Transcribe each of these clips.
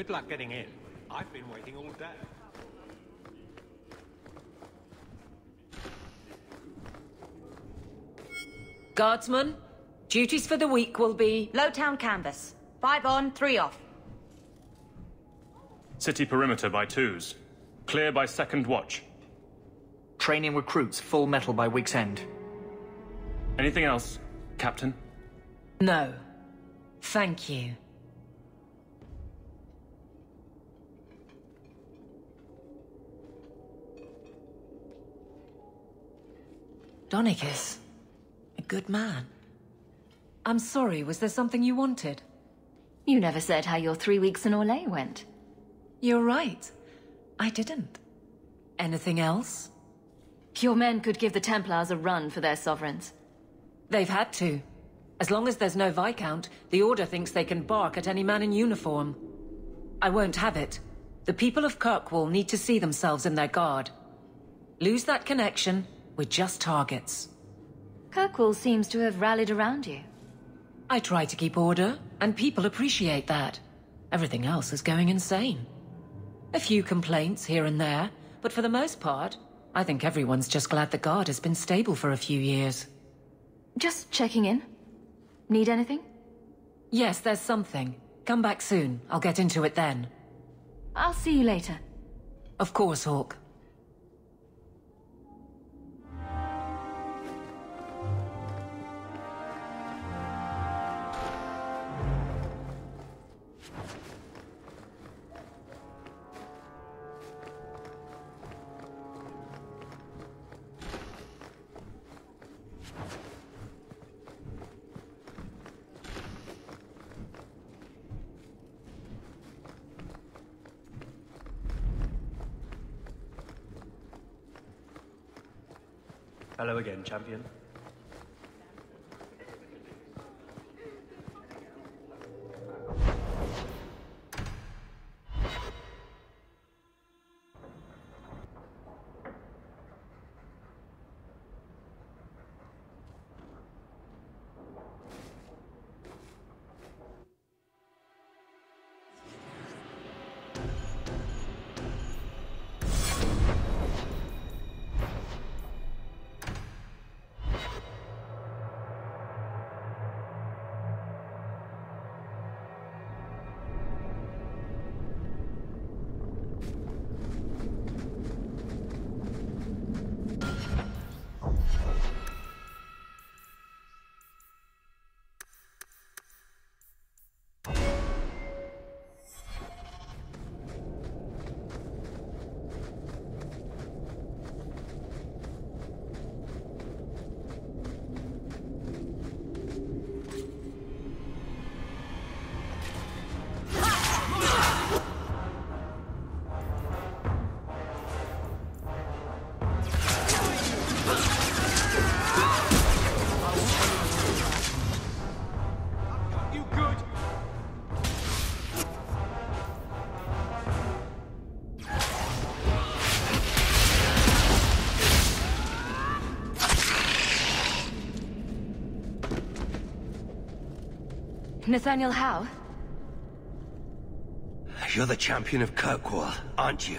Good luck getting in. I've been waiting all day. Guardsmen, duties for the week will be... Lowtown canvas. 5 on, 3 off. City perimeter by 2s. Clear by 2nd watch. Training recruits full metal by week's end. Anything else, Captain? No. Thank you. Donicus. A good man. I'm sorry, was there something you wanted? You never said how your 3 weeks in Orlais went. You're right. I didn't. Anything else? Your men could give the Templars a run for their sovereigns. They've had to. As long as there's no Viscount, the Order thinks they can bark at any man in uniform. I won't have it. The people of Kirkwall need to see themselves in their guard. Lose that connection, we're just targets. Kirkwall seems to have rallied around you. I try to keep order, and people appreciate that. Everything else is going insane. A few complaints here and there, but for the most part, I think everyone's just glad the guard has been stable for a few years. Just checking in. Need anything? Yes, there's something. Come back soon. I'll get into it then. I'll see you later. Of course, Hawk. Hello again, champion. Nathaniel Howe? You're the champion of Kirkwall, aren't you?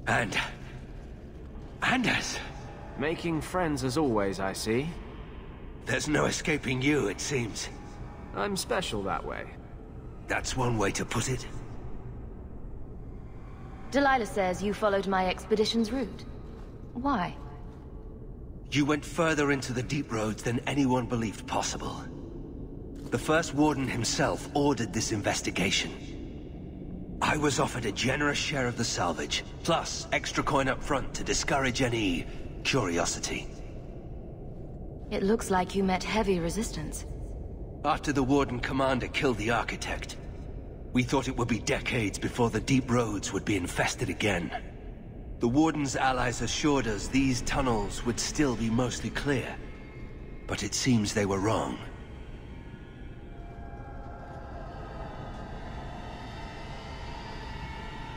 And Anders. Making friends as always, I see. There's no escaping you, it seems. I'm special that way. That's one way to put it. Delilah says you followed my expedition's route. Why? You went further into the deep roads than anyone believed possible. The first warden himself ordered this investigation. I was offered a generous share of the salvage, plus extra coin up front to discourage any curiosity. It looks like you met heavy resistance. After the Warden Commander killed the Architect, we thought it would be decades before the deep roads would be infested again. The Warden's allies assured us these tunnels would still be mostly clear, but it seems they were wrong.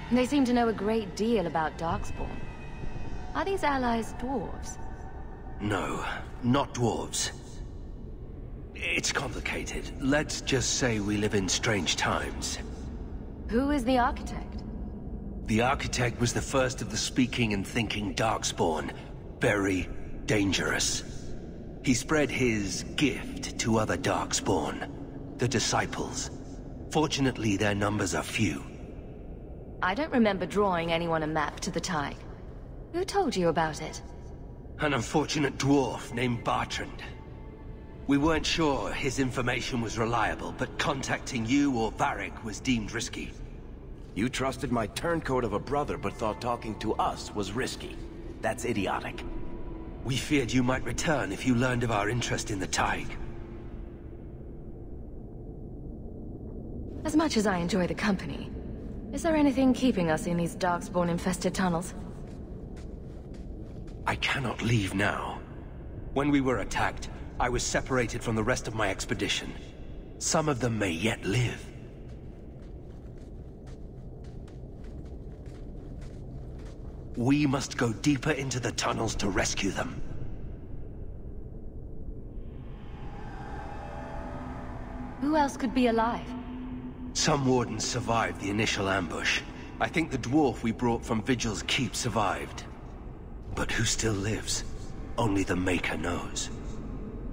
They seem to know a great deal about Darkspawn. Are these allies dwarves? No, not dwarves. It's complicated. Let's just say we live in strange times. Who is the architect? The architect was the first of the speaking and thinking Darkspawn. Very dangerous. He spread his gift to other Darkspawn, the Disciples. Fortunately, their numbers are few. I don't remember drawing anyone a map to the Tig. Who told you about it? An unfortunate dwarf named Bartrand. We weren't sure his information was reliable, but contacting you or Varric was deemed risky. You trusted my turncoat of a brother, but thought talking to us was risky. That's idiotic. We feared you might return if you learned of our interest in the Tig. As much as I enjoy the company, is there anything keeping us in these Darkspawn-infested tunnels? I cannot leave now. When we were attacked, I was separated from the rest of my expedition. Some of them may yet live. We must go deeper into the tunnels to rescue them. Who else could be alive? Some wardens survived the initial ambush. I think the dwarf we brought from Vigil's Keep survived. But who still lives? Only the Maker knows.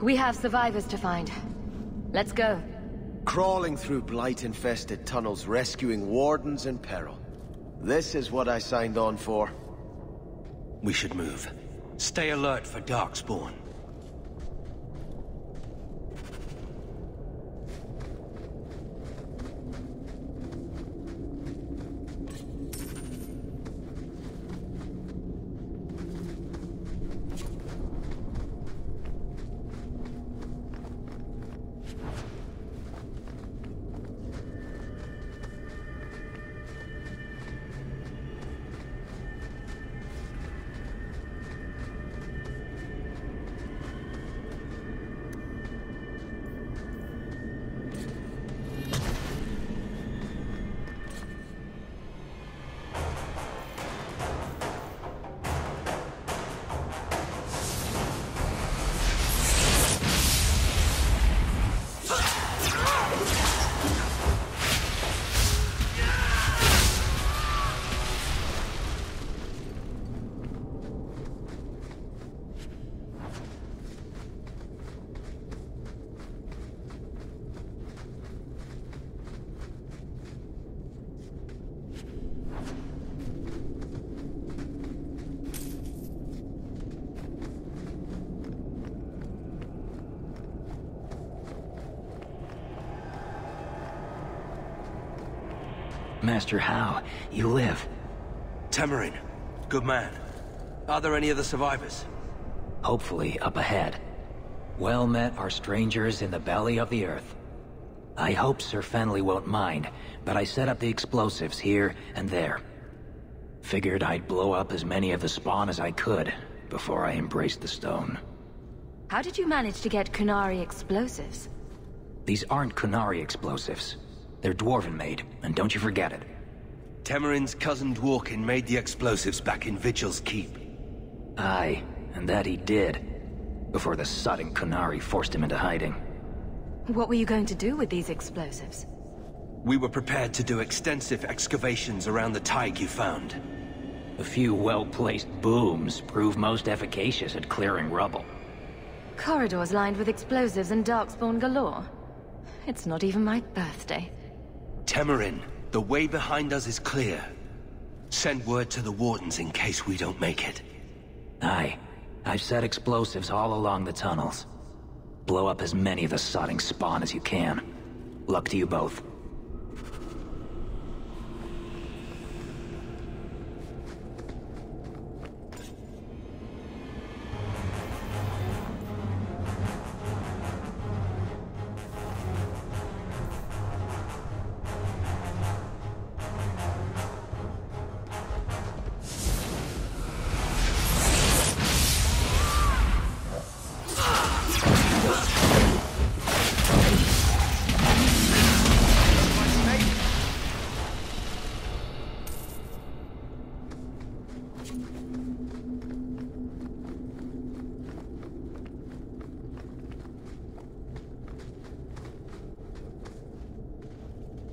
We have survivors to find. Let's go. Crawling through blight-infested tunnels, rescuing wardens in peril. This is what I signed on for. We should move. Stay alert for Darkspawn. Master How, you live. Temerin, good man. Are there any other survivors? Hopefully up ahead. Well met are strangers in the belly of the earth. I hope Sir Fenley won't mind, but I set up the explosives here and there. Figured I'd blow up as many of the spawn as I could before I embraced the stone. How did you manage to get Kunari explosives? These aren't Kunari explosives. They're Dwarven-made, and don't you forget it. Temerin's cousin Dworkin made the explosives back in Vigil's Keep. Aye, and that he did. Before the sudden Kunari forced him into hiding. What were you going to do with these explosives? We were prepared to do extensive excavations around the Tig you found. A few well-placed booms prove most efficacious at clearing rubble. Corridors lined with explosives and darkspawn galore. It's not even my birthday. Temerin, the way behind us is clear. Send word to the Wardens in case we don't make it. Aye. I've set explosives all along the tunnels. Blow up as many of the sodding spawn as you can. Luck to you both.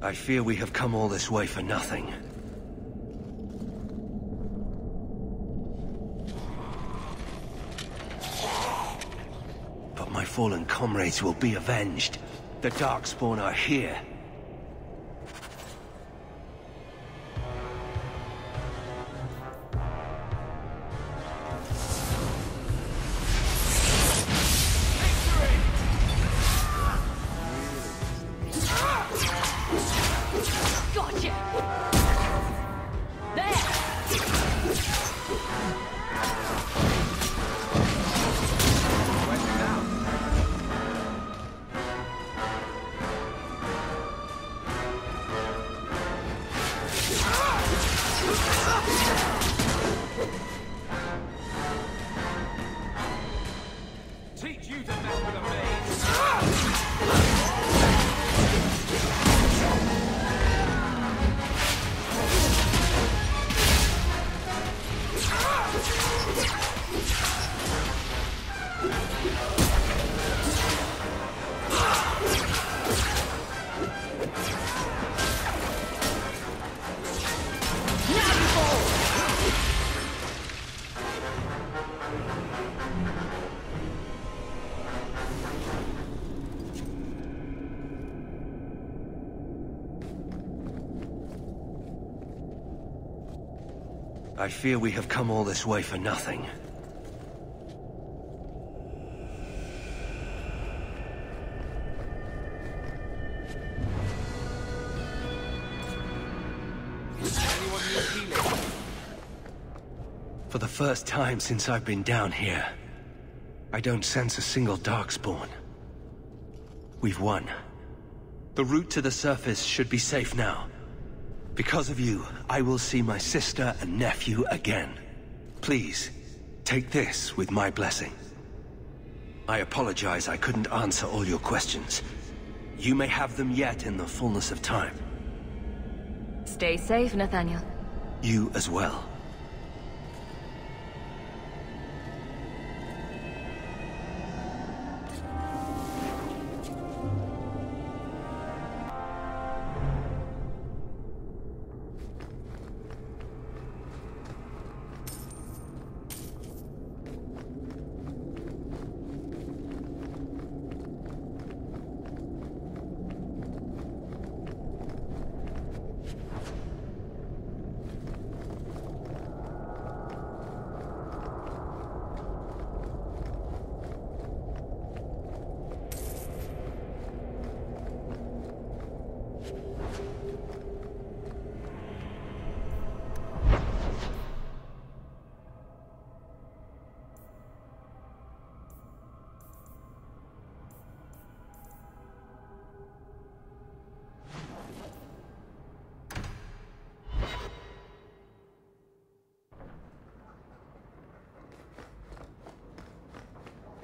I fear we have come all this way for nothing. But my fallen comrades will be avenged. The Darkspawn are here. I fear we have come all this way for nothing. For the first time since I've been down here, I don't sense a single Darkspawn. We've won. The route to the surface should be safe now. Because of you, I will see my sister and nephew again. Please, take this with my blessing. I apologize I couldn't answer all your questions. You may have them yet in the fullness of time. Stay safe, Nathaniel. You as well.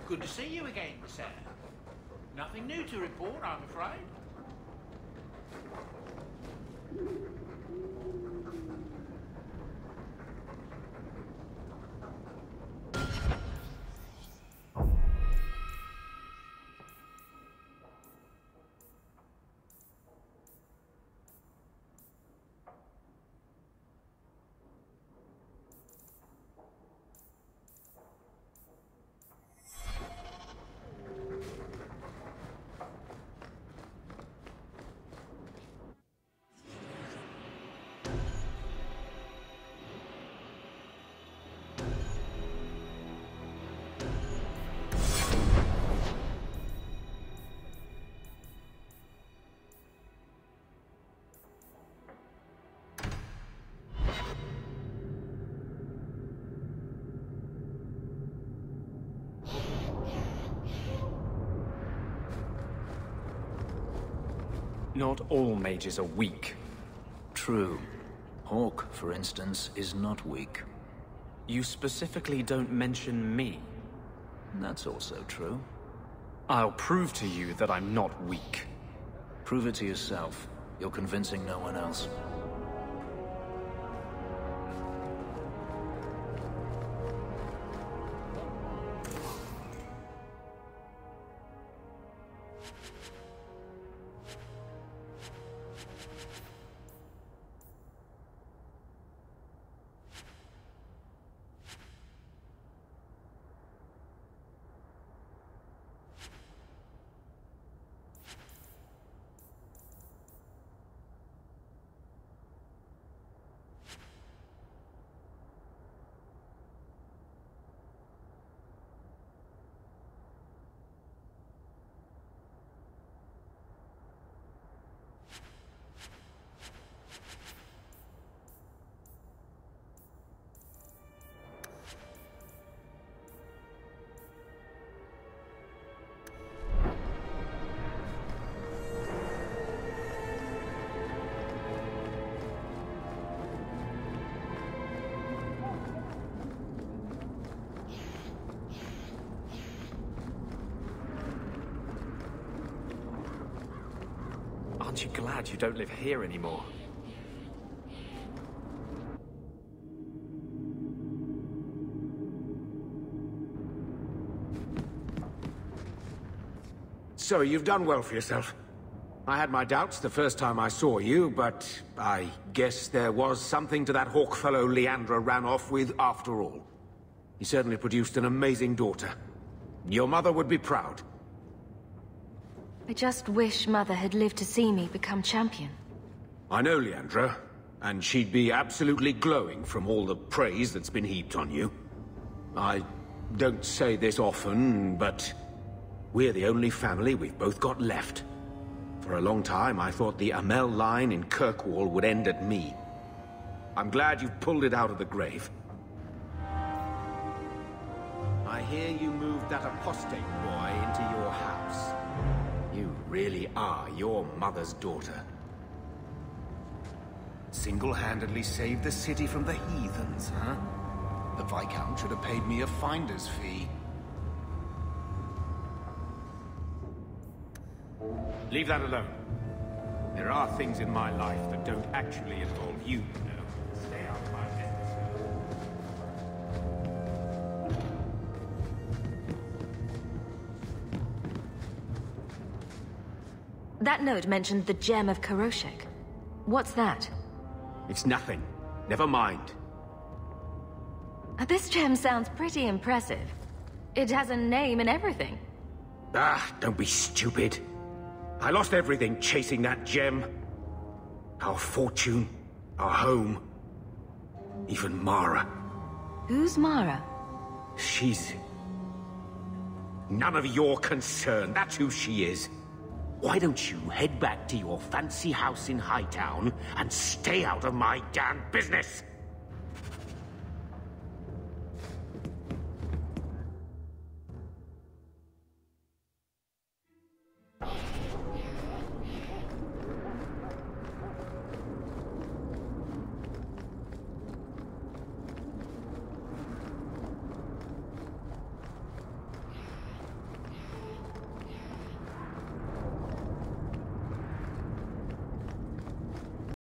Good to see you again, sir. Nothing new to report, I'm afraid. Not all mages are weak. True. Hawk, for instance, is not weak. You specifically don't mention me. That's also true. I'll prove to you that I'm not weak. Prove it to yourself. You're convincing no one else. Aren't you glad you don't live here anymore? So, you've done well for yourself. I had my doubts the first time I saw you, but I guess there was something to that hawk fellow Leandra ran off with after all. He certainly produced an amazing daughter. Your mother would be proud. I just wish Mother had lived to see me become champion. I know Leandra, and she'd be absolutely glowing from all the praise that's been heaped on you. I don't say this often, but we're the only family we've both got left. For a long time, I thought the Amel line in Kirkwall would end at me. I'm glad you've pulled it out of the grave. I hear you moved that apostate boy into your house. You really are your mother's daughter. Single-handedly saved the city from the heathens, huh? The Viscount should have paid me a finder's fee. Leave that alone. There are things in my life that don't actually involve you, you know. Stay out of my business. That note mentioned the Gem of Karoshek. What's that? It's nothing. Never mind. This gem sounds pretty impressive. It has a name and everything. Ah, don't be stupid. I lost everything chasing that gem. Our fortune, our home, even Mara. Who's Mara? She's none of your concern. That's who she is. Why don't you head back to your fancy house in Hightown and stay out of my damn business?